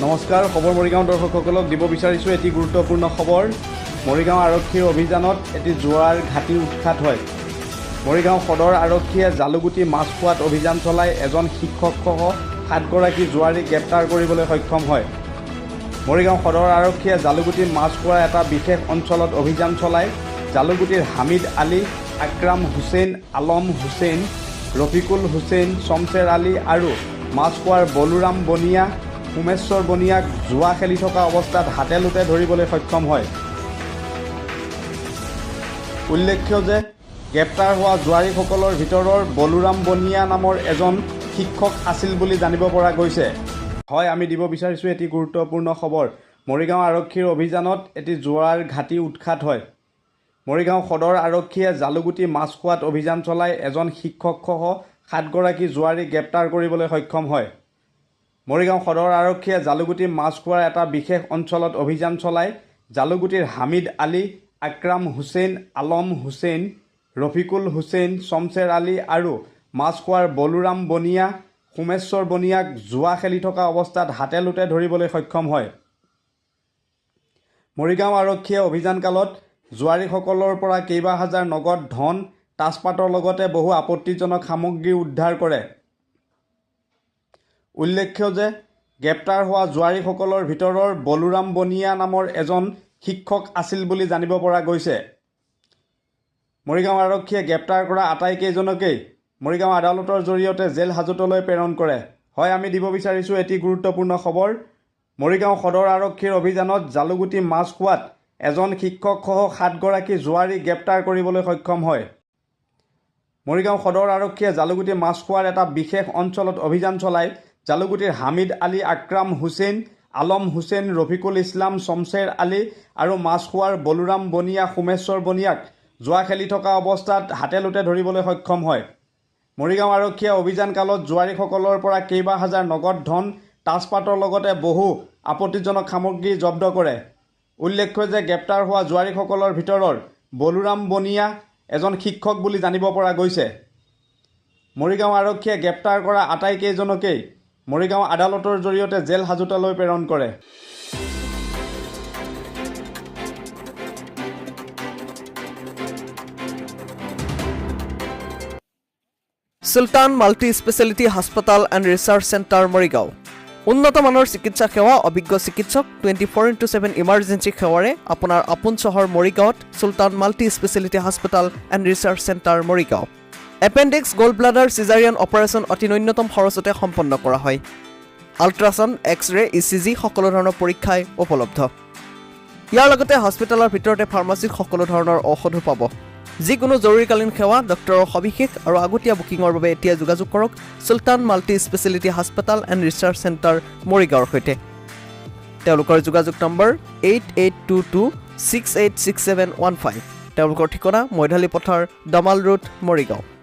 নমস্কাৰ খবৰ মৰিগাঁও দৰ্শকসকলক দিব বিচাৰিছোঁ এটি গুৰুত্বপূৰ্ণ খবৰ মৰিগাঁও আৰক্ষীৰ অভিযানত এটি জোৱাৰ ঘাটি উৎখাত হয় মৰিগাঁও সদৰ আৰক্ষীয়ে জালুগুটি মাছ খোৱাত অভিযান চলাই এজন শিক্ষকসহ 7 গৰাকী জোৱাৰীক গ্ৰেপ্তাৰ কৰিবলৈ সক্ষম হয় মৰিগাঁও সদৰ আৰক্ষীয়ে জালুগুটি মাছ খোৱাৰ এটা বিশেষ অঞ্চলত অভিযান চলাই জালুগুটিৰ হামিদ আলী আকৰাম হুছেইন আলম হুছেইন ৰফিকুল হুছেইন শমশেৰ আলী আৰু মাছ খোৱাৰ বলুৰাম বনিয়া উমেশ্বৰ বনিয়াক জুৱা খেলি থকা অৱস্থাত হাতে লুটে ধৰিবলৈ সক্ষম হয় উল্লেখ্য যে গ্ৰেপ্তাৰ হোৱা জোৱাৰীসকলৰ ভিতৰৰ বলুৰাম বনিয়া নামৰ এজন শিক্ষক আছিল বুলি জানিব পৰা গৈছে হয় আমি দিব বিচাৰিছোঁ এটি গুৰুত্বপূৰ্ণ খবৰ মৰিগাঁও আৰক্ষীৰ অভিযানত এটি জোৱাৰ ঘাটি উৎখাত হয় মৰিগাঁও সদৰ আৰক্ষীয়ে জালুগুটি মাছ খোৱাত অভিযান চলাই এজন শিক্ষকসহ 7 গৰাকী জোৱাৰীক গ্ৰেপ্তাৰ কৰিবলৈ সক্ষম হয় মৰিগাঁও সদৰ আৰক্ষীয়ে জালুগুটি মাছ খোৱাৰ এটা বিশেষ অঞ্চলত অভিযান চলাই জালুগুটিৰ হামিদ আলী আকৰাম হুছেইন আলম হুছেইন ৰফিকুল হুছেইন শমশেৰ আলী আৰু মাছ খোৱাৰ বলুৰাম বনিয়া উমেশ্বৰ বনিয়াক জুৱা খেলি থকা অৱস্থাত হাতে লুটে ধৰিবলৈ সক্ষম হয় মৰিগাঁও আৰক্ষীয়ে অভিযানকালত জোৱাৰীসকলৰ পৰা কেইবা হাজাৰ নগদ ধন তাজপাতৰ লগতে বহু আপত্তিজনক সামগ্ৰী উদ্ধাৰ কৰে উল্লেখ্য যে গ্ৰেপ্তাৰ হোৱা জোৱাৰীসকলৰ ভিতৰৰ বলুৰাম বনিয়া নামৰ এজন শিক্ষক আছিল বুলি জানিব পৰা গৈছে মৰিগাঁও আৰক্ষীয়ে গ্ৰেপ্তাৰ কৰা আটাইকেইজনকেই মৰিগাঁও আদালতৰ জৰিয়তে জেল হাজতলৈ প্ৰেৰণ কৰে হয় আমি দিব বিচাৰিছোঁ এটি গুৰুত্বপূৰ্ণ খবৰ মৰিগাঁও সদৰ আৰক্ষীৰ অভিযানত জালুগুটি মাছ খোৱাত এজন শিক্ষকসহ 7 গৰাকী জোৱাৰী গ্ৰেপ্তাৰ কৰিবলৈ সক্ষম হয় মৰিগাঁও সদৰ আৰক্ষীয়ে জালুগুটি মাছ খোৱাৰ এটা বিশেষ অঞ্চলত অভিযান চলাই জালুগুটিৰ হামিদ আলী আকৰাম হুছেইন আলম হুছেইন ৰফিকুল ইছলাম শমশেৰ আলী আৰু মাছ খোৱাৰ বলুৰাম বনিয়া উমেশ্বৰ বনিয়াক জুৱা খেলি থকা অৱস্থাত হাতে লুটে ধৰিবলৈ সক্ষম হয় মৰিগাঁও আৰক্ষীয়ে অভিযানকালত জোৱাৰীসকলৰ পৰা কেইবা হাজাৰ নগদ ধন তাজপাতৰ লগতে বহু আপত্তিজনক সামগ্ৰী জব্দ কৰে উল্লেখ্য যে গ্ৰেপ্তাৰ হোৱা জোৱাৰীসকলৰ ভিতৰৰ বলুৰাম বনিয়া এজন শিক্ষক বুলি জানিব পৰা গৈছে মৰিগাঁও আৰক্ষীয়ে গ্ৰেপ্তাৰ কৰা আটাইকেইজনকেই মৰিগাঁও আদালতৰ জৰিয়তে জেল হাজতলৈ প্ৰেৰণ কৰে সুলতান মাল্টি স্পেশালিটি হাসপাতাল এণ্ড ৰিচাৰ্চ চেণ্টাৰ মৰিগাঁও উন্নত মানৰ চিকিৎসা সেৱা অভিজ্ঞ চিকিৎসক 24/7 ইমাৰ্জেঞ্চি সেৱাৰে আপোনাৰ আপোন চহৰ মৰিগাঁৱত সুলতান মাল্টি স্পেশালিটি হাসপাতাল and research centre Morigaon appendix gall bladder caesarean operation অতি ন্যূনতম খৰচতে সম্পন্ন কৰা হয় আল্ট্ৰাছাউণ্ড এক্স-ৰে ইচিজি সকলো ধৰণৰ পৰীক্ষাই উপলব্ধ ইয়াৰ লগতে হস্পিটেলৰ ভিতৰতে ফাৰ্মাচীত সকলো ধৰণৰ ঔষধো পাব যিকোনো জৰুৰীকালীন সেৱা ডক্টৰৰ সবিশেষ আৰু আগতীয়া বুকিঙৰ বাবে এতিয়া যোগাযোগ কৰক সুলতান মাল্টি স্পেশালিটি হাসপাতাল এণ্ড ৰিচাৰ্চ চেণ্টাৰ মৰিগাঁৱৰ সৈতে তেওঁলোকৰ যোগাযোগ নম্বৰ 8822686715 তেওঁলোকৰ ঠিকনা মৈধালী পথাৰ দমাল ৰোড মৰিগাঁও